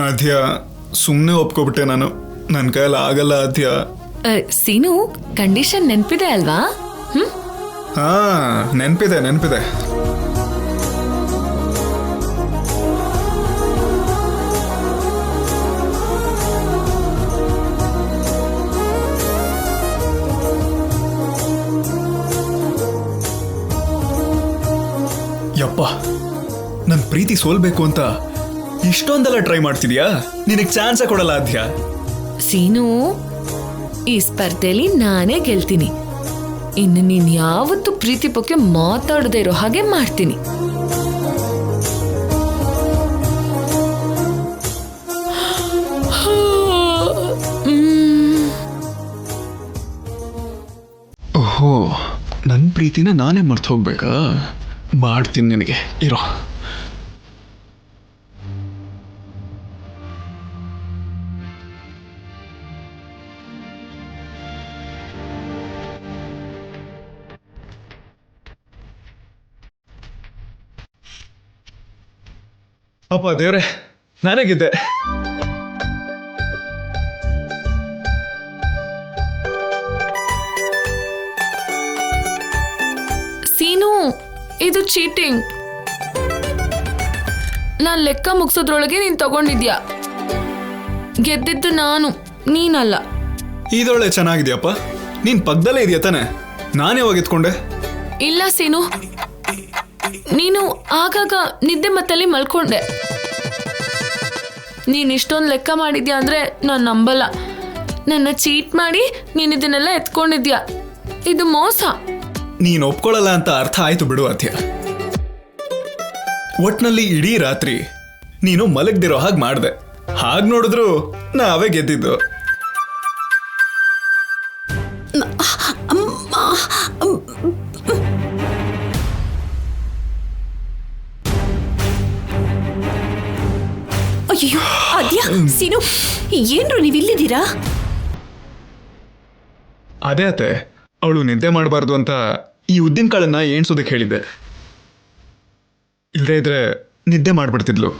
ಆದ್ಯ ಸುಮ್ಮನೆ ಒಪ್ಕೊಬಿಟ್ಟೆ ನಾನು. ನನ್ನ ಕೈಯಲ್ಲಿ ಆಗಲ್ಲ ಆದ್ಯ. ಸೀನು, ಕಂಡೀಷನ್ ನೆನ್ಪಿದೆ ಅಲ್ವಾ? ಹಾ, ನೆನ್ಪಿದೆ. ಯಪ್ಪ, ನನ್ನ ಪ್ರೀತಿ ಸೋಲ್ಬೇಕು ಅಂತ ಇಷ್ಟೊಂದೆಲ್ಲ ಟ್ರೈ ಮಾಡ್ತಿದ್ಯಾ? ನಿನಗೆ ಚಾನ್ಸ ಕೊಡಲ್ಲ ಆದ್ಯ. ಸೀನು, ಈ ಸ್ಪರ್ಧೆಯಲ್ಲಿ ನಾನೇ ಗೆಲ್ತೀನಿ. ಇನ್ನು ನೀನ್ ಯಾವತ್ತೂ ಪ್ರೀತಿ ಬಗ್ಗೆ ಮಾತಾಡದೇ ಇರೋ ಹಾಗೆ ಮಾಡ್ತೀನಿ. ಓಹೋ, ನನ್ನ ಪ್ರೀತಿನ ನಾನೇ ಮರ್ತು ಹೋಗ್ಬೇಕಾ? ಮಾಡ್ತೀನಿ ನಿನಗೆ, ಇರೋ. ಅಪ್ಪ ದೇವ್ರೆ, ನಾನೇ ಗೆದ್ದೆ. ಸೀನು, ಇದು ಚೀಟಿಂಗ್. ನಾನ್ ಲೆಕ್ಕ ಮುಗಿಸೋದ್ರೊಳಗೆ ನೀನ್ ತಗೊಂಡಿದ್ಯಾ. ಗೆದ್ದಿದ್ದು ನಾನು, ನೀನಲ್ಲ. ಇದೊಳ್ಳೆ ಚೆನ್ನಾಗಿದ್ಯಪ್ಪ. ನೀನ್ ಪಕ್ಕದಲ್ಲೇ ಇದೆಯಾ ತಾನೆ? ನಾನೇ ಯಾವಾಗ ಎತ್ಕೊಂಡೆ? ಇಲ್ಲ ಸೀನು, ನೀನು ಆಗಾಗ ನಿದ್ದೆ ಮತ್ತಲ್ಲಿ ಮಲ್ಕೊಂಡೆ. ನೀನ್ ಇಷ್ಟೊಂದು ಲೆಕ್ಕ ಮಾಡಿದ್ಯಾ ಅಂದ್ರೆ ನಾನು ನಂಬಲ್ಲ. ನನ್ನ ಚೀಟ್ ಮಾಡಿ ನೀನ್ ಇದನ್ನೆಲ್ಲ ಎತ್ಕೊಂಡಿದ್ಯಾ. ಇದು ಮೋಸ. ನೀನ್ ಒಪ್ಕೊಳ್ಳಲ್ಲ ಅಂತ ಅರ್ಥ ಆಯ್ತು ಬಿಡು ಅತ್ಯ. ಒಟ್ನಲ್ಲಿ ಇಡೀ ರಾತ್ರಿ ನೀನು ಮಲಗ್ದಿರೋ ಹಾಗೆ ಮಾಡ್ದೆ. ಹಾಗೆ ನೋಡಿದ್ರು ನಾವೇ ಗೆದ್ದಿದ್ದು. ಅಯ್ಯೋ ಅದ್ಯ, ಸೀನು, ಏನ್ರು ನೀವಿಲ್ಲಿದ್ದೀರಾ? ಅದೇ ಅತ್ತೆ, ಅವಳು ನಿದ್ದೆ ಮಾಡಬಾರ್ದು ಅಂತ ಈ ಉದ್ದಿನ ಕಾಳನ್ನ ಎಣ್ಸೋದಕ್ಕೆ ಹೇಳಿದ್ದೆ. ಇಲ್ಲದೇ ಇದ್ರೆ ನಿದ್ದೆ ಮಾಡ್ಬಿಡ್ತಿದ್ಲು.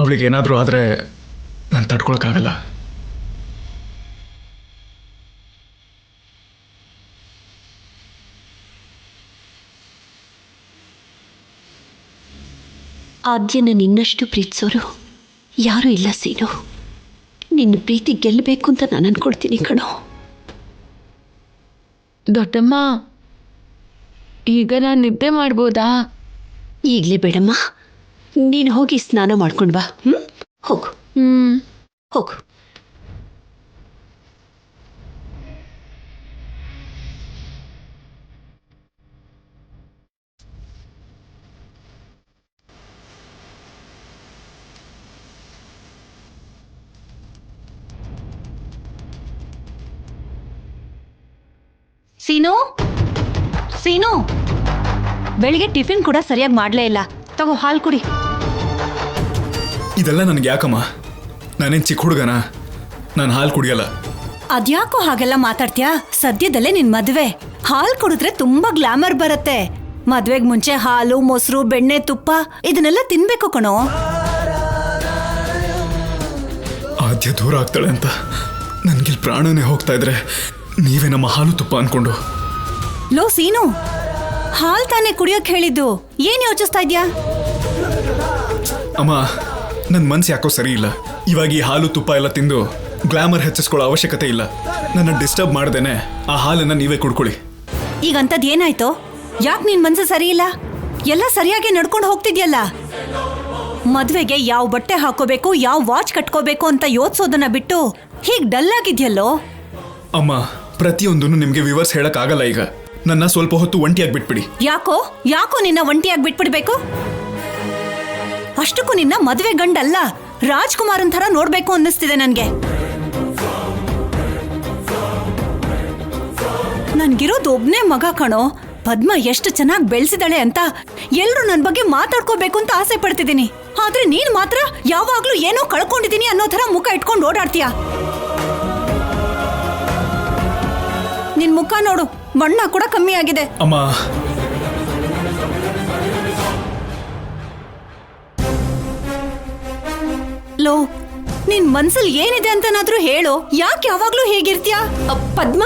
ಅವಳಿಗೆ ಏನಾದರೂ ಆದರೆ ನಾನು ತಡ್ಕೊಳಕ್ಕಾಗಲ್ಲ. ಆದ್ಯನ ನಿನ್ನಷ್ಟು ಪ್ರೀತಿಸೋರು ಯಾರೂ ಇಲ್ಲ ಸೀನು. ನಿನ್ನ ಪ್ರೀತಿ ಗೆಲ್ಲಬೇಕು ಅಂತ ನಾನು ಅನ್ಕೊಳ್ತೀನಿ ಕಣೋ. ದೊಡ್ಡಮ್ಮ, ಈಗ ನಾನು ನಿದ್ದೆ ಮಾಡ್ಬೋದಾ? ಈಗಲೇ ಬೇಡಮ್ಮ, ನೀನು ಹೋಗಿ ಸ್ನಾನ ಮಾಡ್ಕೊಂಡು ಬಾ. ಹೋಗು. ಹೋಗು. ಸೀನು, ಸೀನು, ಬೆಳಿಗ್ಗೆ ಟಿಫಿನ್ ಕೂಡ ಸರಿಯಾಗಿ ಮಾಡಲೇ ಇಲ್ಲ. ತಗೋ, ಹಾಲು ಕುಡಿ. ಇದೆಲ್ಲ ನನಗೆ ಯಾಕಮ್ಮ? ನಾನೇನು ಚಿಕ್ಕ ಹುಡುಗನ? ನಾನು ಹಾಲು ಕುಡಿಯಲ್ಲ. ಅದ್ಯಾಕೋ ಹಾಗೆಲ್ಲ ಮಾತಾಡ್ತೀಯಾ? ಸದ್ಯದಲ್ಲೇ ನಿನ್ ಮದ್ವೆ. ಹಾಲು ಕುಡಿದ್ರೆ ತುಂಬಾ ಗ್ಲಾಮರ್ ಬರುತ್ತೆ. ಮದ್ವೆಗೆ ಮುಂಚೆ ಹಾಲು, ಮೊಸರು, ಬೆಣ್ಣೆ, ತುಪ್ಪ ಇದನ್ನೆಲ್ಲ ತಿನ್ಬೇಕು ಕಣೋ. ಆದ್ಯ ದೂರ ಆಗ್ತಾಳೆ ಅಂತ ನನ್ಗಿಲ್ ಪ್ರಾಣನೇ ಹೋಗ್ತಾ ಇದ್ರೆ ನೀವೇ ನಮ್ಮ ಹಾಲು ತುಪ್ಪ ಅನ್ಕೊಂಡು. ಲೋ ಸೀನು, ಹಾಲ್ ತಾನೇ ಕುಡಿಯೋಕ್ ಹೇಳಿದ್ದು, ಏನ್ ಯೋಚಿಸ್ತಾ ಇದ್ಯಾ? ಅಮ್ಮ, ನನ್ನ ಮನ್ಸು ಯಾಕೋ ಸರಿ ಇಲ್ಲ. ಇವಾಗ ಈ ಹಾಲು ತುಪ್ಪ ಎಲ್ಲ ತಿಂದು ಗ್ಲಾಮರ್ ಹೆಚ್ಚಿಸ್ಕೊಳ್ಳೋ ಅವಶ್ಯಕತೆ ಇಲ್ಲ. ನನ್ನ ಡಿಸ್ಟರ್ಬ್ ಮಾಡ್ದೇನೆ ಆ ಹಾಲನ್ನ ನೀವೇ ಕುಡ್ಕೊಳ್ಳಿ. ಈಗಂತದ್ ಏನಾಯ್ತು? ಯಾಕೆ ನಿನ್ ಮನ್ಸು ಸರಿ ಇಲ್ಲ? ಎಲ್ಲ ಸರಿಯಾಗಿ ನಡ್ಕೊಂಡು ಹೋಗ್ತಿದ್ಯಲ್ಲ. ಮದ್ವೆಗೆ ಯಾವ ಬಟ್ಟೆ ಹಾಕೋಬೇಕು, ಯಾವ ವಾಚ್ ಕಟ್ಕೋಬೇಕು ಅಂತ ಯೋಚಿಸೋದನ್ನ ಬಿಟ್ಟು ಹೀಗ್ ಡಲ್ ಆಗಿದ್ಯಲ್ಲೋ. ಅಮ್ಮ, ಪ್ರತಿಯೊಂದನ್ನು ನಿಮ್ಗೆ ವಿವರ್ಸ್ ಹೇಳಕ್ ಆಗಲ್ಲ. ಈಗ ನನ್ನ ಸ್ವಲ್ಪ ಹೊತ್ತು ಒಂಟಿಯಾಗಿ ಬಿಟ್ಬಿಡಿ. ಯಾಕೋ ನಿನ್ನ ಒಂಟಿಯಾಗಿ ಬಿಟ್ಬಿಡ್ಬೇಕು? ಅಷ್ಟಕ್ಕೂ ನಿನ್ನ ಮದ್ವೆ ಗಂಡಲ್ಲ, ರಾಜ್ಕುಮಾರನ್ ಥರ ನೋಡ್ಬೇಕು ಅನ್ನಿಸ್ತಿದೆ ನನ್ಗೆ. ನನ್ಗಿರೋದು ಒಬ್ನೇ ಮಗ ಕಣೋ. ಪದ್ಮ ಎಷ್ಟು ಚೆನ್ನಾಗಿ ಬೆಳೆಸಿದಾಳೆ ಅಂತ ಎಲ್ರು ನನ್ ಬಗ್ಗೆ ಮಾತಾಡ್ಕೋಬೇಕು ಅಂತ ಆಸೆ ಪಡ್ತಿದ್ದೀನಿ. ಆದ್ರೆ ನೀನ್ ಮಾತ್ರ ಯಾವಾಗ್ಲೂ ಏನೋ ಕಳ್ಕೊಂಡಿದೀನಿ ಅನ್ನೋ ತರ ಮುಖ ಇಟ್ಕೊಂಡು ಓಡಾಡ್ತೀಯ. ನಿನ್ ಮುಖ ನೋಡು, ಬಣ್ಣ ಕೂಡ ಕಮ್ಮಿ ಆಗಿದೆ. ಅಮ್ಮ, ಲೋ ನಿನ್ ಮನ್ಸಲ್ಲಿ ಏನಿದೆ ಅಂತನಾದ್ರೂ ಹೇಳು. ಯಾಕೆ ಯಾವಾಗ್ಲೂ ಹೇಗಿರ್ತೀಯ? ಪದ್ಮ,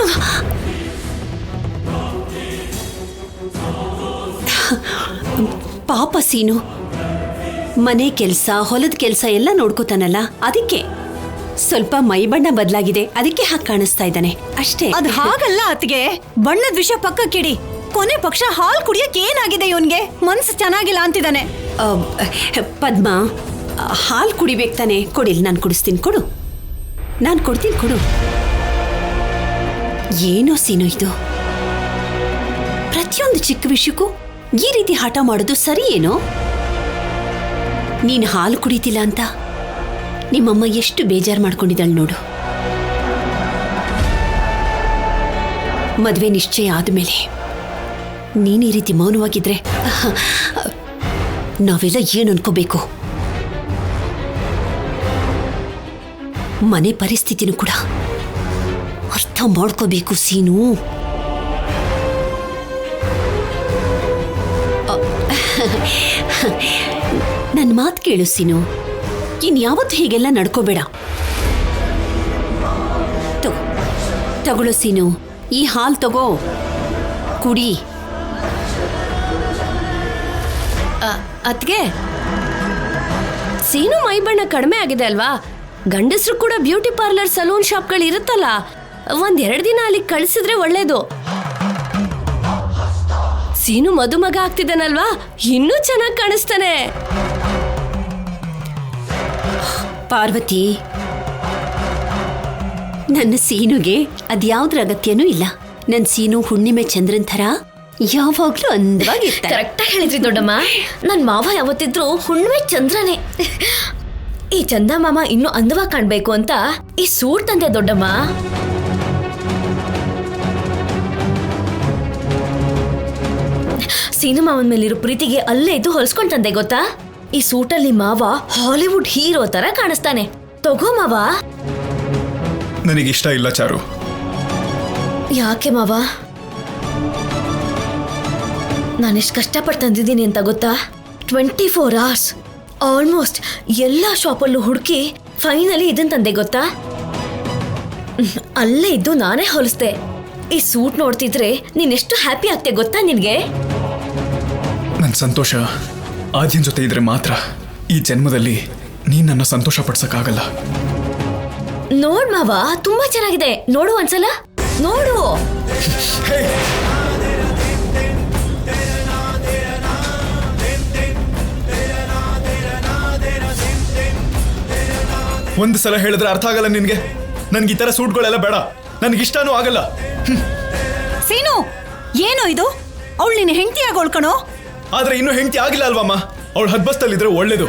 ಪಾಪ ಸೀನು ಮನೆ ಕೆಲಸ ಹೊಲದ ಕೆಲಸ ಎಲ್ಲ ನೋಡ್ಕೋತಾನಲ್ಲ, ಅದಕ್ಕೆ ಸ್ವಲ್ಪ ಮೈಬಣ್ಣ ಬದಲಾಗಿದೆ, ಅದಕ್ಕೆ ಹಾಗೆ ಕಾಣಿಸ್ತಾ ಇದ್ದಾನೆ ಅಷ್ಟೇ. ಅದ್ ಹಾಗಲ್ಲ ಅತ್ಗೆ, ಬಣ್ಣದ ವಿಷಯ ಪಕ್ಕಕ್ಕಿಡಿ. ಕೊನೆ ಪಕ್ಷ ಹಾಲ್ ಕುಡಿಯಕ್ ಏನಾಗಿದೆ ಇವನ್ಗೆ? ಮನ್ಸು ಚೆನ್ನಾಗಿಲ್ಲ ಅಂತಿದ್ದಾನೆ. ಪದ್ಮ, ಹಾಲು ಕುಡಿಬೇಕು ತಾನೆ? ಕೊಡಿಲ್, ನಾನು ಕುಡಿಸ್ತೀನಿ, ಕೊಡು, ನಾನು ಕೊಡ್ತೀನಿ, ಕೊಡು. ಏನೋ ಸೀನು ಇದು, ಪ್ರತಿಯೊಂದು ಚಿಕ್ಕ ವಿಷಯಕ್ಕೂ ಈ ರೀತಿ ಹಠ ಮಾಡೋದು ಸರಿ ಏನೋ? ನೀನು ಹಾಲು ಕುಡಿತಿಲ್ಲ ಅಂತ ನಿಮ್ಮಮ್ಮ ಎಷ್ಟು ಬೇಜಾರು ಮಾಡ್ಕೊಂಡಿದ್ದಾಳೆ ನೋಡು. ಮದುವೆ ನಿಶ್ಚಯ ಆದಮೇಲೆ ನೀನು ಈ ರೀತಿ ಮೌನವಾಗಿದ್ರೆ ನಾವೆಲ್ಲ ಏನು ಅನ್ಕೋಬೇಕು? ಮನೆ ಪರಿಸ್ಥಿತಿನೂ ಕೂಡ ಅರ್ಥ ಮಾಡ್ಕೋಬೇಕು ಸೀನು. ನನ್ನ ಮಾತು ಕೇಳು ಸೀನು, ಇನ್ಯಾವತ್ತೂ ಹೀಗೆಲ್ಲ ನಡ್ಕೋಬೇಡ. ತಗೊಳ್ಳೋ ಸೀನು, ಈ ಹಾಲು ತಗೋ, ಕುಡಿ. ಅದ್ಗೆ ಸೀನು ಮೈ ಬಣ್ಣ ಕಡಿಮೆ ಆಗಿದೆ ಅಲ್ವಾ? ಗಂಡಸರು ಕೂಡ ಬ್ಯೂಟಿ ಪಾರ್ಲರ್ ಸಲೂನ್ ಶಾಪ್ಗಳು ಇರುತ್ತಲ್ಲ, 1-2 ದಿನ ಅಲ್ಲಿ ಕಳಿಸಿದ್ರೆ ಒಳ್ಳೇದು. ಸೀನು ಮದುಮಗ ಆಗ್ತಿದ್ದಾನಲ್ವಾ, ಇನ್ನೂ ಚೆನ್ನಾಗಿ ಕಾಣಿಸ್ತಾನೆ. ಪಾರ್ವತಿ, ನನ್ನ ಸೀನುಗೆ ಅದ್ಯಾವ್ದ್ರ ಅಗತ್ಯನೂ ಇಲ್ಲ. ನನ್ನ ಸೀನು ಹುಣ್ಣಿಮೆ ಚಂದ್ರನ್ ಥರ ಯಾವಾಗ್ಲೂ ಅಂದವಾಗಿರ್ತಾರೆ. ಕರೆಕ್ಟಾಗಿ ಹೇಳಿದ್ರಿ ದೊಡ್ಡಮ್ಮ. ನನ್ ಮಾವ ಯಾವತ್ತಿದ್ರು ಹುಣ್ಣಿಮೆ ಚಂದ್ರನೇ. ಈ ಚಂದ ಮಾಮ ಇನ್ನೂ ಅಂದವಾಗಿ ಕಾಣ್ಬೇಕು ಅಂತ ಈ ಸೂಟ್ ತಂದೆ ದೊಡ್ಡಮ್ಮ. ಸೀನು ಮಾವನ ಮೇಲಿರೋ ಪ್ರೀತಿಗೆ ಅಲ್ಲೇ ಇದ್ದು ಹೊಲ್ಸ್ಕೊಂಡ್ ತಂದೆ ಗೊತ್ತಾ? ಈ ಸೂಟಲ್ಲಿ ಮಾವ ಹಾಲಿವುಡ್ ಹೀರೋ ತರ ಕಾಣಿಸ್ತಾನೆ. ತಗೋ ಮಾವ. ನನಗಿಷ್ಟ ಇಲ್ಲ ಚಾರು. ಯಾಕೆ ಮಾವ? ನಾನೆಷ್ಟು ಕಷ್ಟಪಟ್ಟು ತಂದಿದ್ದೀನಿ ಅಂತ ಗೊತ್ತಾ? 24 hours ಆಲ್ಮೋಸ್ಟ್ ಎಲ್ಲ ಶಾಪಲ್ಲೂ ಹುಡುಕಿ ಫೈನಲಿ ಇದನ್ನ ತಂದೆ ಗೊತ್ತಾ? ಅಲ್ಲೇ ಇದ್ದು ನಾನೇ ಹೊಲಿಸ್ದೆ. ಈ ಸೂಟ್ ನೋಡ್ತಿದ್ರೆ ನೀನೆಷ್ಟು ಹ್ಯಾಪಿ ಆಗ್ತೆ ಗೊತ್ತಾ ನಿನ್ಗೆ? ನನ್ನ ಸಂತೋಷ ಆದ್ಯನ್ ಜೊತೆ ಇದ್ರೆ ಮಾತ್ರ. ಈ ಜನ್ಮದಲ್ಲಿ ನೀನ್ ನನ್ನ ಸಂತೋಷ ಪಡ್ಸಕ್ಕಾಗಲ್ಲ. ನೋಡ್ ಮಾವ, ತುಂಬಾ ಚೆನ್ನಾಗಿದೆ. ನೋಡು ಒಂದ್ಸಲ, ನೋಡು. ಒಂದು ಸಲ ಹೇಳಿದ್ರೆ ಅರ್ಥ ಆಗಲ್ಲ ನಿನ್ಗೆ? ನನ್ಗೆ ಈ ತರ ಸೂಟ್ಗಳೆಲ್ಲ ಬೇಡ, ನನ್ಗಿಷ್ಟನೂ ಆಗಲ್ಲ. ಸೀನು, ಏನೋ ಇದು? ಅವಳು ನಿನ್ನ ಹೆಂಡತಿಯಾಗಿ ಉಳ್ಕಣೋ. ಆದ್ರೆ ಇನ್ನೂ ಹೆಂಡತಿ ಆಗಿಲ್ಲ ಅಲ್ವಮ್ಮ? ಅವಳು ಹದ್ಬಸ್ತಲ್ಲಿದ್ರೆ ಒಳ್ಳೇದು.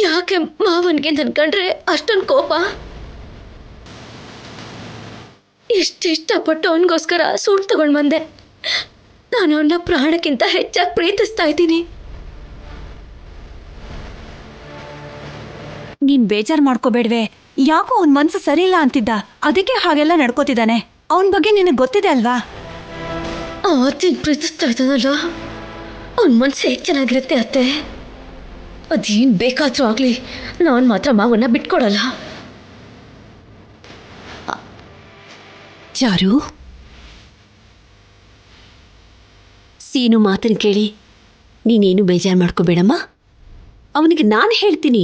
ಯಾಕೆ ಮಾವನ್ಗೆ ನನ್ಕಂಡ್ರೆ ಅಷ್ಟೊಂದು ಕೋಪ? ಇಷ್ಟಪಟ್ಟು ಅವನಿಗೋಸ್ಕರ ಸೂಟ್ ತಗೊಂಡ್ ಬಂದೆ. ನಾನು ಅವನ್ನ ಪ್ರಾಣಕ್ಕಿಂತ ಹೆಚ್ಚಾಗಿ ಪ್ರೀತಿಸ್ತಾ ಇದ್ದೀನಿ. ನೀನ್ ಬೇಜಾರ್ ಮಾಡ್ಕೋಬೇಡ್ವೆ. ಯಾಕೋ ಅವ್ನ್ ಮನ್ಸು ಸರಿ ಇಲ್ಲ ಅಂತಿದ್ದ, ಅದಕ್ಕೆ ಹಾಗೆಲ್ಲ ನಡ್ಕೋತಿದ್ದಾನೆ. ಅವನ್ ಬಗ್ಗೆ ನಿನಗೆ ಗೊತ್ತಿದೆ ಅಲ್ವಾ? ಆತಿನ್ ಪ್ರೀತಿಸ್ತಾ ಇದ್ದಾನಲ್ಲ, ಅವನ ಮನ್ಸು ಹೇಗೆ ಚೆನ್ನಾಗಿರುತ್ತೆ ಅತ್ತೆ. ಅದೇನ್ ಬೇಕಾದ್ರೂ ಆಗ್ಲಿ, ನಾನು ಮಾತ್ರ ಮಾವನ್ನ ಬಿಟ್ಕೊಡಲ್ಲ. ಚಾರು, ಸೀನು ಮಾತನ್ನು ಕೇಳಿ ನೀನೇನು ಬೇಜಾರು ಮಾಡ್ಕೋಬೇಡಮ್ಮ. ಅವನಿಗೆ ನಾನು ಹೇಳ್ತೀನಿ.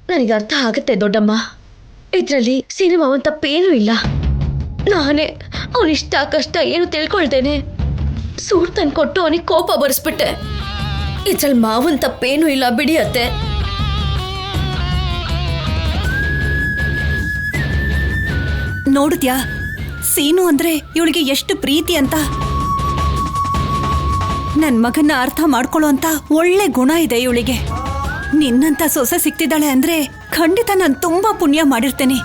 ನನಗೆ ಅರ್ಥ ಆಗುತ್ತೆ ದೊಡ್ಡಮ್ಮ. ಇದರಲ್ಲಿ ಸೀನು ಮಾವನ್ ತಪ್ಪೇನೂ ಇಲ್ಲ. ನಾನೇ ಅವನಿಷ್ಟ ಕಷ್ಟ ಏನು ತಿಳ್ಕೊಳ್ತೇನೆ ಸೂಟ್ ತಂದು ಕೊಟ್ಟು ಅವನಿಗೆ ಕೋಪ ಬರ್ಸ್ಬಿಟ್ಟೆ. ಇದ್ರಲ್ಲಿ ಮಾವನ್ ತಪ್ಪೇನೂ ಇಲ್ಲ ಬಿಡಿ ಅತ್ತೆ. ನೋಡಿದ್ಯಾ ಸೀನು ಅಂದ್ರೆ ಇವಳಿಗೆ ಎಷ್ಟು ಪ್ರೀತಿ ಅಂತ? ನನ್ ಮಗನ್ನ ಅರ್ಥ ಮಾಡ್ಕೊಳ್ಳೋ ಅಂತ ಒಳ್ಳೆ ಗುಣ ಇದೆ ಇವಳಿಗೆ. ನಿನ್ನಂತ ಸೊಸೆ ಸಿಕ್ತಿದ್ದಾಳೆ ಅಂದ್ರೆ ಖಂಡಿತ ನಾನು ತುಂಬಾ ಪುಣ್ಯ ಮಾಡಿರ್ತೇನೆ.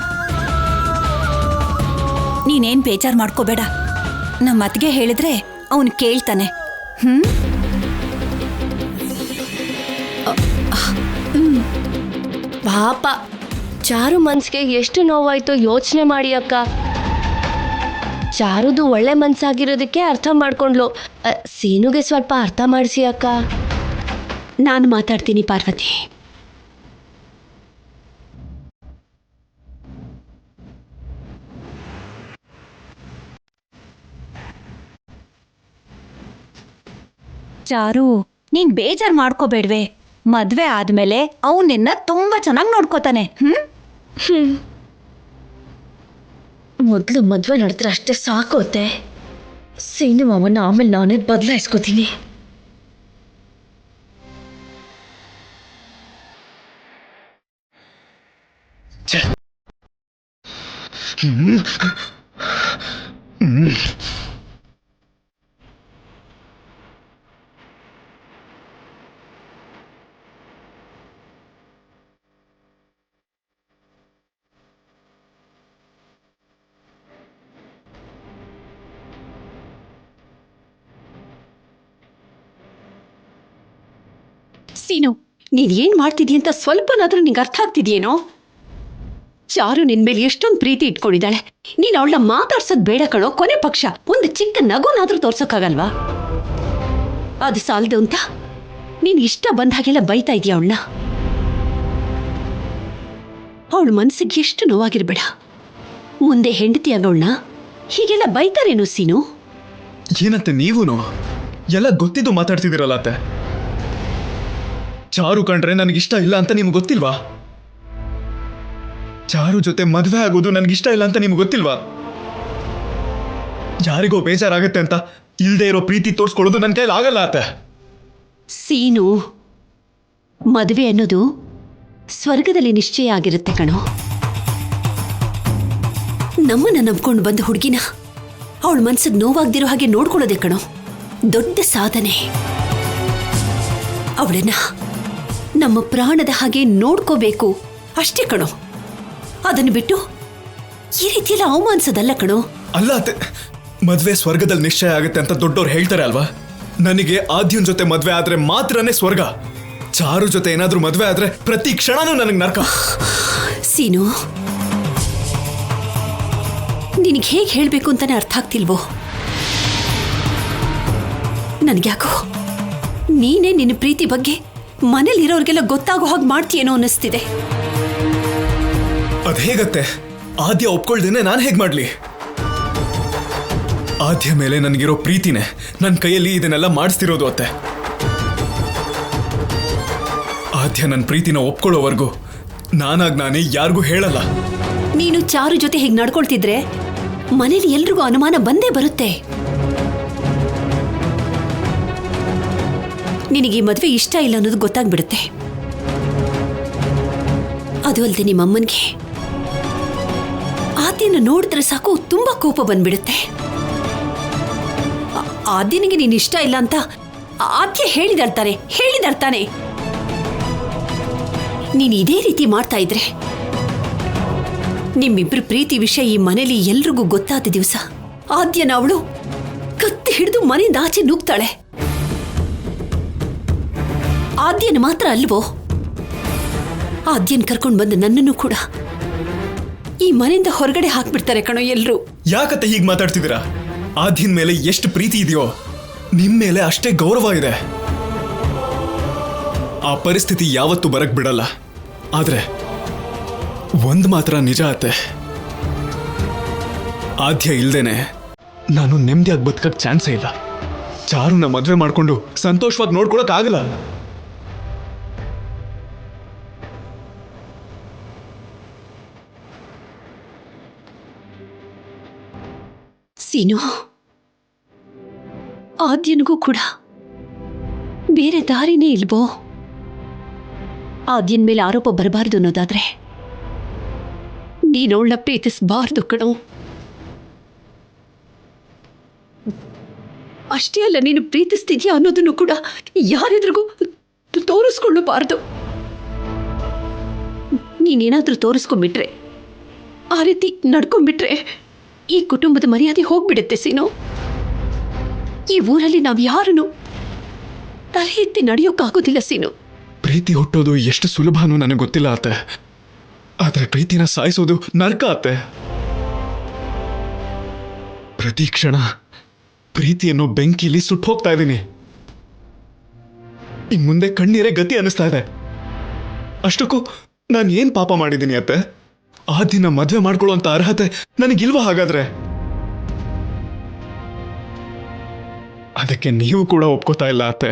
ನೀನೇನ್ ಬೇಜಾರ್ ಮಾಡ್ಕೋಬೇಡ. ನಮ್ಮ ಅತ್ತಿಗೆ ಹೇಳಿದ್ರೆ ಅವನು ಕೇಳ್ತಾನೆ. ಪಾಪ ಚಾರು ಮನ್ಸಿಗೆ ಎಷ್ಟು ನೋವಾಯ್ತೋ ಯೋಚನೆ ಮಾಡಿ ಅಕ್ಕ. ಚಾರುದು ಒಳ್ಳೆ ಮನ್ಸಾಗಿರೋದಕ್ಕೆ ಅರ್ಥ ಮಾಡ್ಕೊಂಡ್ಲು. ಸೀನುಗೆ ಸ್ವಲ್ಪ ಅರ್ಥ ಮಾಡಿಸಿ ಅಕ್ಕ. ನಾನು ಮಾತಾಡ್ತೀನಿ ಪಾರ್ವತಿ. ಚಾರು, ನೀನ್ ಬೇಜಾರ್ ಮಾಡ್ಕೋಬೇಡ್ವೆ. ಮದ್ವೆ ಆದ್ಮೇಲೆ ಅವ್ನು ನಿನ್ನ ತುಂಬಾ ಚೆನ್ನಾಗಿ ನೋಡ್ಕೋತಾನೆ. ಮೊದಲು ಮದುವೆ ನಡೆದ್ರೆ ಅಷ್ಟೇ ಸಾಕೋತೆ. ಸೀನು ಮಾವನ್ನ ಆಮೇಲೆ ನಾನೇ ಬದಲಾಯಿಸ್ಕೋತೀನಿ. ಸೀನು, ನೀನ್ ಏನ್ ಮಾಡ್ತಿದೀಯ ಅಂತ ಸ್ವಲ್ಪನಾದ್ರೂ ನಿಂಗೆ ಅರ್ಥ ಆಗ್ತಿದ್ಯೇನೋ? ಚಾರು ನಿನ್ ಮೇಲೆ ಎಷ್ಟೊಂದು ಪ್ರೀತಿ ಇಟ್ಕೊಂಡಿದ್ದಾಳೆ. ನೀನ್ ಅವಳನ್ನ ಮಾತಾಡ್ಸೋದ್ ಬೇಡ ಕಣೋ. ಕೊನೆ ಪಕ್ಷ ಒಂದು ಚಿಕ್ಕ ನಗುನಾದ್ರೂ ತೋರ್ಸೋಕ್ಕಾಗಲ್ವಾ? ಅದು ಸಾಲದು ಅಂತ ನೀನ್ ಇಷ್ಟ ಬಂದ ಹಾಗೆಲ್ಲ ಬೈತಾ ಇದೀಯ ಅವಳನ್ನ. ಅವಳ ಮನ್ಸಿಗೆ ಎಷ್ಟು ನೋವಾಗಿರ್ಬೇಡ. ಮುಂದೆ ಹೆಂಡತಿಯಾಗವಳನ್ನ ಹೀಗೆಲ್ಲ ಬೈತಾರೇನು ಸೀನು? ಏನತ್ತೆ ನೀವೂನು ಎಲ್ಲ ಗೊತ್ತಿದ್ದು ಮಾತಾಡ್ತಿದ್ದೀರಲ್ಲ ಅತ್ತೆ. ಚಾರು ಕಂಡ್ರೆ ನನಗಿಷ್ಟ ಇಲ್ಲ ಅಂತ ನಿಮ್ಗೆ ಗೊತ್ತಿಲ್ವಾ? ಚಾರು ಜೊತೆ ಮದುವೆ ಆಗೋದು ನನಗಿಷ್ಟ ಇಲ್ಲ ಅಂತ ನಿಮ್ಗೆ ಗೊತ್ತಿಲ್ವಾ? ಯಾರಿಗೋ ಬೇಜಾರಾಗತ್ತೆ ಅಂತ ಇಲ್ದೇ ಇರೋ ಪ್ರೀತಿ ತೋರಿಸ್ಕೊಳ್ಳೋದು ನನ್ನ ಕೈಲಿ ಆಗಲ್ಲ ಅತ್ತೆ. ಸೀನು, ಮದುವೆ ಅನ್ನೋದು ಸ್ವರ್ಗದಲ್ಲಿ ನಿಶ್ಚಯ ಆಗಿರುತ್ತೆ ಕಣೋ. ನಮ್ಮನ್ನ ನಂಬ್ಕೊಂಡು ಬಂದ ಹುಡುಗಿನ ಅವಳ ಮನ್ಸಿಗೆ ನೋವಾಗ್ದಿರೋ ಹಾಗೆ ನೋಡ್ಕೊಳ್ಳೋದೆ ಕಣೋ ದೊಡ್ಡ ಸಾಧನೆ. ಅವಳನ್ನ ನಮ್ಮ ಪ್ರಾಣದ ಹಾಗೆ ನೋಡ್ಕೋಬೇಕು ಅಷ್ಟೇ ಕಣೋ. ಅದನ್ನು ಬಿಟ್ಟು ಈ ರೀತಿಯೆಲ್ಲ ಅವಮಾನಿಸೋದಲ್ಲ ಕಣೋ. ಅಲ್ಲ ಅತ್ತೆ, ಮದ್ವೆ ಸ್ವರ್ಗದಲ್ಲಿ ನಿಶ್ಚಯ ಆಗುತ್ತೆ ಅಂತ ದೊಡ್ಡವ್ರು ಹೇಳ್ತಾರೆ ಅಲ್ವಾ? ನನಗೆ ಆದ್ಯನ್ ಜೊತೆ ಮದ್ವೆ ಆದ್ರೆ ಮಾತ್ರನೇ ಸ್ವರ್ಗ. ಚಾರು ಜೊತೆ ಏನಾದ್ರೂ ಮದ್ವೆ ಆದ್ರೆ ಪ್ರತಿ ಕ್ಷಣನೂ ನನಗೆ ನರಕ. ಸೀನು, ನಿನಗೆ ಹೇಗೆ ಹೇಳಬೇಕು ಅಂತಾನೆ ಅರ್ಥ ಆಗ್ತಿಲ್ವೋ? ನನ್ಗ್ಯಾಕೋ ನೀನೇ ನಿನ್ನ ಪ್ರೀತಿ ಬಗ್ಗೆ ಮನೇಲಿರೋರಿಗೆಲ್ಲ ಗೊತ್ತಾಗೋ ಹಾಗೆ ಮಾಡ್ತೀಯೇನೋ ಅನ್ನಿಸ್ತಿದೆ. ಅದ್ ಹೇಗತ್ತೆ? ಆದ್ಯ ಒಪ್ಕೊಳ್ದೇನೆ ನಾನು ಹೇಗ್ ಮಾಡ್ಲಿ? ಆದ್ಯ ಮೇಲೆ ನನಗಿರೋ ಪ್ರೀತಿನೇ ನನ್ನ ಕೈಯಲ್ಲಿ ಇದನ್ನೆಲ್ಲ ಮಾಡಿಸ್ತಿರೋದು ಅತ್ತೆ. ಆದ್ಯ ನನ್ನ ಪ್ರೀತಿನ ಒಪ್ಕೊಳ್ಳೋವರೆಗೂ ನಾನೇ ಯಾರಿಗೂ ಹೇಳಲ್ಲ. ನೀನು ಚಾರು ಜೊತೆ ಹೀಗೆ ನಡ್ಕೊಳ್ತಿದ್ರೆ ಮನೇಲಿ ಎಲ್ರಿಗೂ ಅನುಮಾನ ಬಂದೇ ಬರುತ್ತೆ. ನಿನಗೆ ಈ ಮದುವೆ ಇಷ್ಟ ಇಲ್ಲ ಅನ್ನೋದು ಗೊತ್ತಾಗ್ಬಿಡುತ್ತೆ. ಅದು ಅಲ್ಲದೆ ನಿಮ್ಮಮ್ಮನಿಗೆ ಆದ್ಯನ ನೋಡಿದ್ರೆ ಸಾಕು ತುಂಬಾ ಕೋಪ ಬಂದ್ಬಿಡುತ್ತೆ. ಆದ್ಯನಿಗೆ ನೀನು ಇಷ್ಟ ಇಲ್ಲ ಅಂತ ಆದ್ಯ ಹೇಳಿದಾಳ್ತಾನೆ. ನೀನು ಇದೇ ರೀತಿ ಮಾಡ್ತಾ ಇದ್ರೆ ನಿಮ್ಮಿಬ್ರು ಪ್ರೀತಿ ವಿಷಯ ಈ ಮನೇಲಿ ಎಲ್ರಿಗೂ ಗೊತ್ತಾದ ದಿವಸ ಆದ್ಯನ ಅವಳು ಕತ್ತಿ ಹಿಡಿದು ಮನೆಯಿಂದ ಆಚೆ ನೂಗ್ತಾಳೆ. ಆದ್ಯನ ಮಾತ್ರ ಅಲ್ವೋ, ಆದ್ಯನ್ ಕರ್ಕೊಂಡು ಬಂದ ನನ್ನನ್ನು ಕೂಡ ಈ ಮನೆಯಿಂದ ಹೊರಗಡೆ ಹಾಕ್ಬಿಡ್ತಾರೆ ಕಣೋ ಎಲ್ರು. ಯಾಕತ್ತೆ ಹೀಗೆ ಮಾತಾಡ್ತಿದ್ದೀರಾ? ಆದ್ಯನ್ ಮೇಲೆ ಎಷ್ಟು ಪ್ರೀತಿ ಇದೆಯೋ ನಿಮ್ ಮೇಲೆ ಅಷ್ಟೇ ಗೌರವ ಇದೆ. ಆ ಪರಿಸ್ಥಿತಿ ಯಾವತ್ತೂ ಬರಕ್ ಬಿಡಲ್ಲ. ಆದ್ರೆ ಒಂದ್ ಮಾತ್ರ ನಿಜ ಅತ್ತೆ, ಆದ್ಯ ಇಲ್ದೇನೆ ನಾನು ನೆಮ್ಮದಿಯಾಗಿ ಬದುಕಕ್ ಚಾನ್ಸೇ ಇಲ್ಲ. ಚಾರುನ ಮದ್ವೆ ಮಾಡ್ಕೊಂಡು ಸಂತೋಷವಾಗಿ ನೋಡ್ಕೊಳಕ್ ಆಗಲ್ಲ. ಸೀನು, ಆದ್ಯನಿಗೂ ಕೂಡ ಬೇರೆ ದಾರಿನೇ ಇಲ್ವೋ? ಆದ್ಯನ್ ಮೇಲೆ ಆರೋಪ ಬರಬಾರ್ದು ಅನ್ನೋದಾದ್ರೆ ನೀನವಳನ್ನ ಪ್ರೀತಿಸಬಾರ್ದು ಕಣೋ. ಅಷ್ಟೇ ಅಲ್ಲ, ನೀನು ಪ್ರೀತಿಸ್ತಿದ್ಯಾ ಅನ್ನೋದನ್ನು ಕೂಡ ಯಾರೆದ್ರಿಗೂ ತೋರಿಸ್ಕೊಳ್ಳಬಾರ್ದು. ನೀನೇನಾದ್ರೂ ತೋರಿಸ್ಕೊಂಡ್ಬಿಟ್ರೆ, ಆ ರೀತಿ ನಡ್ಕೊಂಡ್ಬಿಟ್ರೆ ಈ ಕುಟುಂಬದ ಮರ್ಯಾದೆ ಹೋಗ್ಬಿಡುತ್ತೆ ಸೀನು. ಈ ಊರಲ್ಲಿ ನಾವು ಯಾರನ್ನು ತಲೆ ಎತ್ತಿ ನಡೆಯೋಕ್ಕಾಗೋದಿಲ್ಲ ಸೀನು. ಪ್ರೀತಿ ಹುಟ್ಟೋದು ಎಷ್ಟು ಸುಲಭನೂ ನನಗೆ ಗೊತ್ತಿಲ್ಲ ಅತ್ತೆ, ಆದ್ರೆ ಪ್ರೀತಿನ ಸಾಯಿಸೋದು ನರಕ ಅತ್ತೆ. ಪ್ರತಿ ಕ್ಷಣ ಪ್ರೀತಿಯನ್ನು ಬೆಂಕಿಲಿ ಸುಟ್ಟು ಹೋಗ್ತಾ ಇದ್ದೀನಿ. ಇನ್ ಮುಂದೆ ಕಣ್ಣೀರೇ ಗತಿ ಅನಿಸ್ತಾ ಇದೆ. ಅಷ್ಟಕ್ಕೂ ನಾನು ಏನ್ ಪಾಪ ಮಾಡಿದ್ದೀನಿ ಅತ್ತೆ? ಆ ದಿನ ಮದ್ವೆ ಮಾಡ್ಕೊಳ್ಳುವಂತ ಅರ್ಹತೆ ನನಗಿಲ್ವಾ ಹಾಗಾದ್ರೆ? ಅದಕ್ಕೆ ನೀವು ಕೂಡ ಒಪ್ಕೋತಾ ಇಲ್ಲ ಅತ್ತೆ.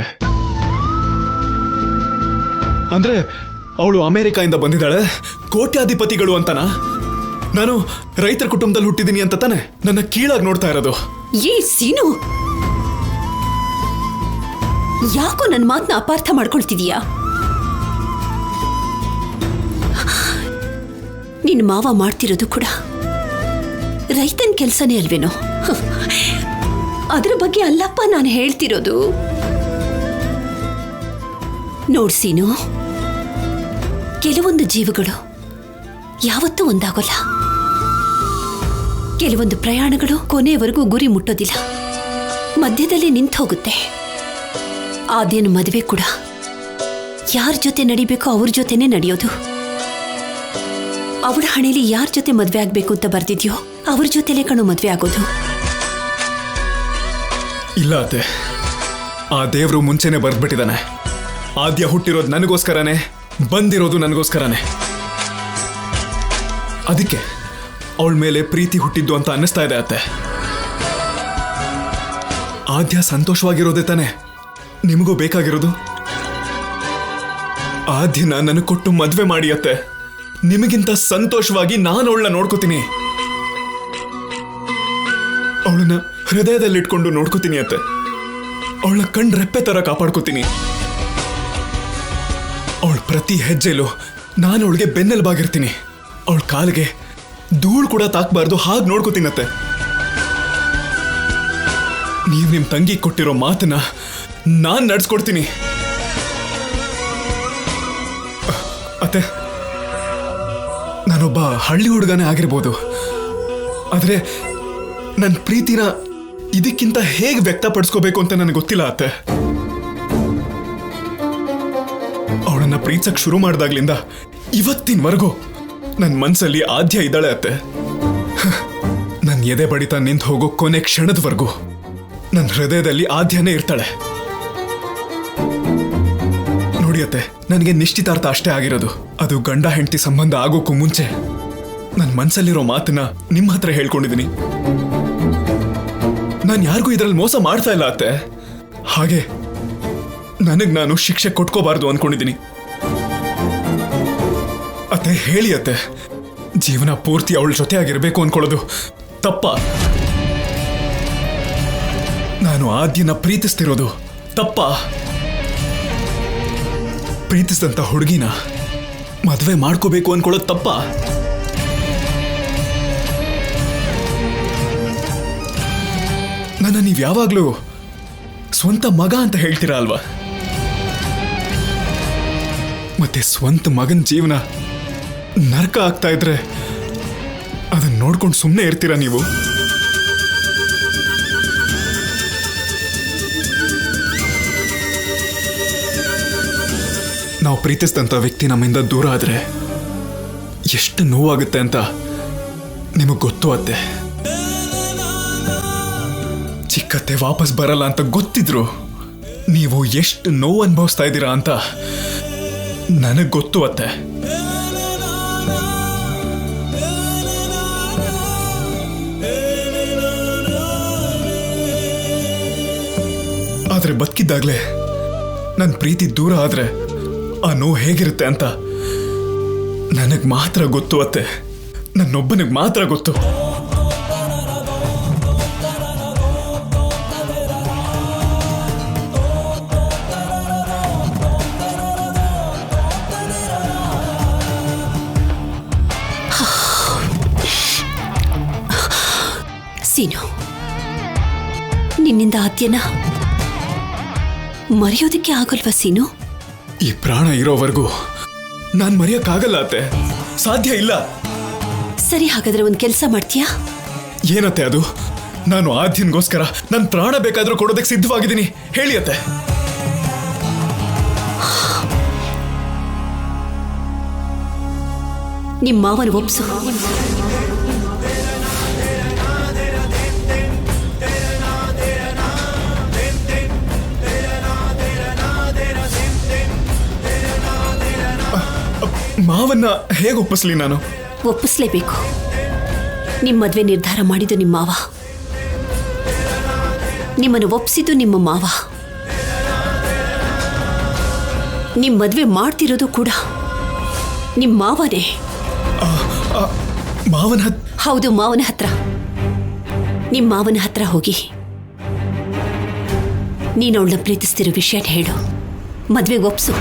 ಅಂದ್ರೆ ಅವಳು ಅಮೆರಿಕಾಯಿಂದ ಬಂದಿದ್ದಾಳೆ, ಕೋಟ್ಯಾಧಿಪತಿಗಳು ಅಂತನಾ? ನಾನು ರೈತರ ಕುಟುಂಬದಲ್ಲಿ ಹುಟ್ಟಿದ್ದೀನಿ ಅಂತ ತಾನೆ ನನ್ನ ಕೀಳಾಗಿ ನೋಡ್ತಾ ಇರೋದು? ಏ ಸೀನು, ಯಾಕೋ ನನ್ನ ಮಾತನ್ನ ಅಪಾರ್ಥ ಮಾಡ್ಕೊಳ್ತಿದೀಯಾ? ನಿನ್ನ ಮಾವ ಮಾಡ್ತಿರೋದು ಕೂಡ ರೈತನ ಕೆಲಸನೇ ಅಲ್ವೇನೋ? ಅದ್ರ ಬಗ್ಗೆ ಅಲ್ಲಪ್ಪ ನಾನು ಹೇಳ್ತಿರೋದು. ನೋಡ್ಸೀನು, ಕೆಲವೊಂದು ಜೀವಗಳು ಯಾವತ್ತೂ ಒಂದಾಗೋಲ್ಲ. ಕೆಲವೊಂದು ಪ್ರಯಾಣಗಳು ಕೊನೆಯವರೆಗೂ ಗುರಿ ಮುಟ್ಟೋದಿಲ್ಲ, ಮಧ್ಯದಲ್ಲಿ ನಿಂತು ಹೋಗುತ್ತೆ. ಆದ್ಯನ ಮದುವೆ ಕೂಡ ಯಾರ ಜೊತೆ ನಡಿಬೇಕೋ ಅವ್ರ ಜೊತೆನೇ ನಡೆಯೋದು. ಅವಳ ಹಣೆಯಲ್ಲಿ ಯಾರ ಜೊತೆ ಮದ್ವೆ ಆಗ್ಬೇಕು ಅಂತ ಬರ್ದಿದ್ಯೋ ಅವ್ರ ಜೊತೆಲೇ ಕಣೋ ಮದ್ವೆ ಆಗೋದು. ಇಲ್ಲ ಅತ್ತೆ, ಆ ದೇವ್ರು ಮುಂಚೆನೆ ಬರ್ದ್ಬಿಟ್ಟಿದ್ದಾನೆ. ಆದ್ಯ ಹುಟ್ಟಿರೋದು ನನಗೋಸ್ಕರನೇ, ಬಂದಿರೋದು ನನಗೋಸ್ಕರನೇ. ಅದಕ್ಕೆ ಅವಳ ಮೇಲೆ ಪ್ರೀತಿ ಹುಟ್ಟಿದ್ದು ಅಂತ ಅನ್ನಿಸ್ತಾ ಇದೆ ಅತ್ತೆ. ಆದ್ಯ ಸಂತೋಷವಾಗಿರೋದೇ ತಾನೆ ನಿಮಗೂ ಬೇಕಾಗಿರೋದು? ಆದ್ಯನ ನನಗೆ ಕೊಟ್ಟು ಮದ್ವೆ ಮಾಡಿ ಅತ್ತೆ. ನಿಮಗಿಂತ ಸಂತೋಷವಾಗಿ ನಾನು ಅವಳನ್ನ ನೋಡ್ಕೋತೀನಿ. ಅವಳನ್ನ ಹೃದಯದಲ್ಲಿ ಇಟ್ಕೊಂಡು ನೋಡ್ಕೋತೀನಿ ಅತ್ತೆ. ಅವಳನ್ನ ಕಣ್ ರೆಪ್ಪೆ ತರ ಕಾಪಾಡ್ಕೋತೀನಿ. ಅವಳ ಪ್ರತಿ ಹೆಜ್ಜೆಲು ನಾನು ಅವಳಿಗೆ ಬೆನ್ನೆಲುಬಾಗಿರ್ತೀನಿ. ಅವಳ ಕಾಲಿಗೆ ಧೂಳು ಕೂಡ ತಾಕಬಾರ್ದು ಹಾಗೆ ನೋಡ್ಕೋತೀನತ್ತೆ. ನೀವು ನಿಮ್ಮ ತಂಗಿ ಕೊಟ್ಟಿರೋ ಮಾತನ್ನ ನಾನು ನಡ್ಸ್ಕೊಡ್ತೀನಿ ಅತ್ತೆ. ನಾನೊಬ್ಬ ಹಳ್ಳಿ ಹುಡುಗನೇ ಆಗಿರ್ಬೋದು, ಆದ್ರೆ ನನ್ನ ಪ್ರೀತಿನ ಇದಕ್ಕಿಂತ ಹೇಗೆ ವ್ಯಕ್ತಪಡಿಸ್ಕೋಬೇಕು ಅಂತ ನನಗೆ ಗೊತ್ತಿಲ್ಲ ಅತ್ತೆ. ಅವಳನ್ನ ಪ್ರೀತಿಸಕ್ ಶುರು ಮಾಡಿದಾಗ್ಲಿಂದ ಇವತ್ತಿನವರೆಗೂ ನನ್ನ ಮನ್ಸಲ್ಲಿ ಆದ್ಯ ಇದ್ದಾಳೆ ಅತ್ತೆ. ನನ್ನ ಎದೆ ಬಡಿತ ನಿಂತು ಹೋಗೋ ಕೊನೆ ಕ್ಷಣದವರೆಗೂ ನನ್ನ ಹೃದಯದಲ್ಲಿ ಆದ್ಯನೇ ಇರ್ತಾಳೆ. ನೋಡಿ ಅತ್ತೆ, ನನಗೆ ನಿಶ್ಚಿತಾರ್ಥ ಅಷ್ಟೇ ಆಗಿರೋದು. ಅದು ಗಂಡ ಹೆಂಡತಿ ಸಂಬಂಧ ಆಗೋಕ್ಕೂ ಮುಂಚೆ ನನ್ನ ಮನ್ಸಲ್ಲಿರೋ ಮಾತನ್ನ ನಿಮ್ಮ ಹತ್ರ ಹೇಳ್ಕೊಂಡಿದ್ದೀನಿ. ನಾನು ಯಾರಿಗೂ ಇದರಲ್ಲಿ ಮೋಸ ಮಾಡ್ತಾ ಇಲ್ಲ ಅತ್ತೆ. ಹಾಗೆ ನನಗ್ ನಾನು ಶಿಕ್ಷೆ ಕೊಟ್ಕೋಬಾರ್ದು ಅನ್ಕೊಂಡಿದ್ದೀನಿ ಅತ್ತೆ. ಹೇಳಿ ಅತ್ತೆ, ಜೀವನ ಪೂರ್ತಿ ಅವಳ ಜೊತೆ ಆಗಿರ್ಬೇಕು ಅನ್ಕೊಳ್ಳೋದು ತಪ್ಪ? ನಾನು ಆದ್ಯನ ಪ್ರೀತಿಸ್ತಿರೋದು ತಪ್ಪ? ಪ್ರೀತಿಸಿದಂತ ಹುಡುಗಿನ ಮದ್ವೆ ಮಾಡ್ಕೋಬೇಕು ಅನ್ಕೊಳ್ಳೋದು ತಪ್ಪ? ನನ್ನ ನೀವು ಯಾವಾಗ್ಲೂ ಸ್ವಂತ ಮಗ ಅಂತ ಹೇಳ್ತೀರಾ ಅಲ್ವಾ? ಮತ್ತೆ ಸ್ವಂತ ಮಗನ ಜೀವನ ನರಕ ಆಗ್ತಾ ಇದ್ರೆ ಅದನ್ನ ನೋಡ್ಕೊಂಡು ಸುಮ್ಮನೆ ಇರ್ತೀರಾ ನೀವು? ನಾವು ಪ್ರೀತಿಸಿದಂಥ ವ್ಯಕ್ತಿ ನಮ್ಮಿಂದ ದೂರ ಆದ್ರೆ ಎಷ್ಟು ನೋವಾಗುತ್ತೆ ಅಂತ ನಿಮಗೆ ಗೊತ್ತು ಅತ್ತೆ. ಚಿಕ್ಕತ್ತೆ ವಾಪಸ್ ಬರಲ್ಲ ಅಂತ ಗೊತ್ತಿದ್ರು ನೀವು ಎಷ್ಟು ನೋವು ಅನುಭವಿಸ್ತಾ ಇದ್ದೀರಾ ಅಂತ ನನಗೆ ಗೊತ್ತು ಅತ್ತೆ. ಆದ್ರೆ ಬದುಕಿದ್ದಾಗ್ಲೇ ನನ್ನ ಪ್ರೀತಿ ದೂರ ಆದ್ರೆ ಆ ನೋವು ಹೇಗಿರುತ್ತೆ ಅಂತ ನನಗೆ ಮಾತ್ರ ಗೊತ್ತು ಅತ್ತೆ. ನನ್ನೊಬ್ಬನಿಗೆ ಮಾತ್ರ ಗೊತ್ತು. ಸೀನು, ನಿನ್ನಿಂದ ಆದ್ಯನ ಮರೆಯೋದಕ್ಕೆ ಆಗಲ್ವಾ ಸೀನು? ಈ ಪ್ರಾಣ ಇರೋವರೆಗೂ ನಾನು ಮರೆಯಕ್ಕಾಗಲ್ಲ ಅತ್ತೆ. ಸಾಧ್ಯ ಇಲ್ಲ. ಸರಿ, ಹಾಗಾದ್ರೆ ಒಂದು ಕೆಲಸ ಮಾಡ್ತೀಯಾ? ಏನತ್ತೆ ಅದು? ನಾನು ಆದ್ಯನ್ಗೋಸ್ಕರ ನನ್ನ ಪ್ರಾಣ ಬೇಕಾದ್ರೂ ಕೊಡೋದಕ್ಕೆ ಸಿದ್ಧವಾಗಿದ್ದೀನಿ. ಹೇಳಿ ಅತ್ತೆ. ನಿಮ್ಮ ಮಾವನ ಒಪ್ಸು. ಮಾವನ್ನ ಹೇಗೆ ಒಪ್ಪಿಸ್ಲಿ ನಾನು? ಒಪ್ಪಿಸ್ಲೇಬೇಕು. ನಿಮ್ಮ ಮದುವೆ ನಿರ್ಧಾರ ಮಾಡಿದ್ದು ನಿಮ್ಮ ಮಾವ, ನಿಮ್ಮನ್ನು ಒಪ್ಸಿದ್ದು ನಿಮ್ಮ ಮಾವ, ನಿಮ್ಮ ಮದುವೆ ಮಾಡ್ತಿರೋದು ಕೂಡ ನಿಮ್ಮ ಮಾವನೇ. ಮಾವನ ಹೌದು, ಮಾವನ ಹತ್ರ. ನಿಮ್ಮ ಮಾವನ ಹತ್ರ ಹೋಗಿ ನೀನು ಅವಳನ್ನ ಪ್ರೀತಿಸ್ತಿರೋ ವಿಷಯ ಹೇಳು, ಮದುವೆಗೆ ಒಪ್ಸು.